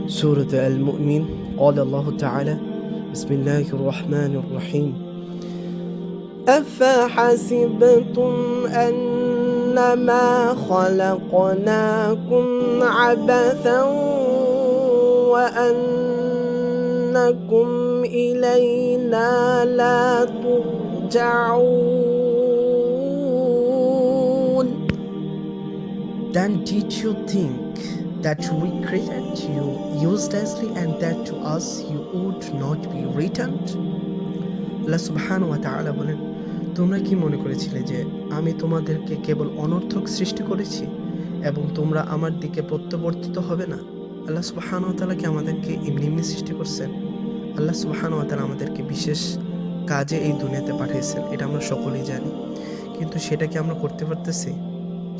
سورة المؤمن. قال الله تعالى: بسم الله الرحمن الرحيم. أفحسبتم أنما خلقناكم عبثا وأنكم إلينا لا ترجعون. Then did you think that we created you uselessly and that to us you would not be returned? আল্লাহ সুবহানাহু ওয়া তাআলা বলেন, তোমরা কি মনে করেছিলে যে আমি তোমাদেরকে কেবল অনর্থক সৃষ্টি করেছি এবং তোমরা আমার দিকে প্রত্যাবর্তিত হবে না? আল্লাহ সুবহানাহু ওয়া তাআলা কি আমাদেরকে এমনি সৃষ্টি করছেন? আল্লাহ সুবহানাহু ওয়া তাআলা আমাদেরকে বিশেষ কাজে এই দুনিয়াতে পাঠিয়েছেন, এটা আমরা সকলেই জানি। কিন্তু সেটা কি আমরা করতে পারতেছি?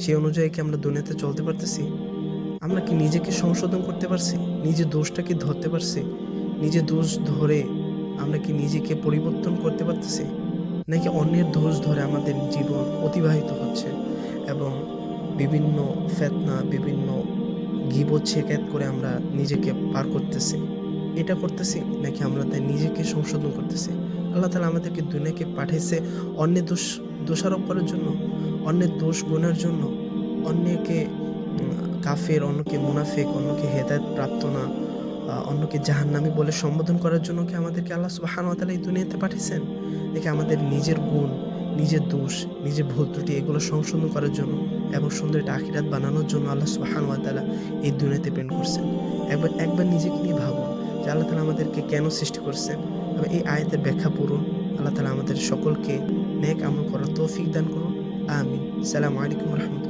সেই অনুযায়ী কি আমরা দুনিয়াতে চলতে পারতেছি? আমরা কি নিজেকে সংশোধন করতে পারছি? নিজের দোষটা কি ধরতে পারছি? নিজের দোষ ধরে আমরা কি নিজেকে পরিবর্তন করতে পারতেছি, নাকি অন্যের দোষ ধরে আমাদের জীবন অতিবাহিত হচ্ছে এবং বিভিন্ন ফিতনা, বিভিন্ন গীবত শেখায়ত করে আমরা নিজেকে পার করতেছি? এটা করতেছি নাকি আমরা তাই নিজেকে সংশোধন করতেছি? আল্লাহ তাআলা আমাদেরকে দুনিয়াকে পাঠিয়েছে অন্যের দোষারোপ করার জন্য, অন্যের দোষ গুনার জন্য, অন্যকে কাফের, অন্যকে মুনাফিক, অন্যকে হেদায়েত প্রাপ্ত না, অন্যকে জাহান্নামী বলে সম্বোধন করার জন্য কি আমাদেরকে আল্লাহ সুবহানাহু ওয়া তাআলা এই দুনিয়াতে পাঠিয়েছেন? নাকি আমাদের নিজের গুণ, নিজের দোষ, নিজের ভুল ত্রুটি এগুলো সংশোধন করার জন্য এবং সুন্দর একটা আখিরাত বানানোর জন্য আল্লাহ সুবহানাহু ওয়া তাআলা এই দুনিয়াতে প্রেরণ করছেন? একবার নিজেকে নিয়ে ভাবুন যে আল্লাহ তাআলা আমাদেরকে কেন সৃষ্টি করছেন এবং এই আয়াতের ব্যাখ্যা পড়ুন। আল্লাহ তাআলা আমাদের সকলকে নেক আমল করার তৌফিক দান করুন। আমিন। আসসালামু আলাইকুম ওয়া রাহমাতুল্লাহ।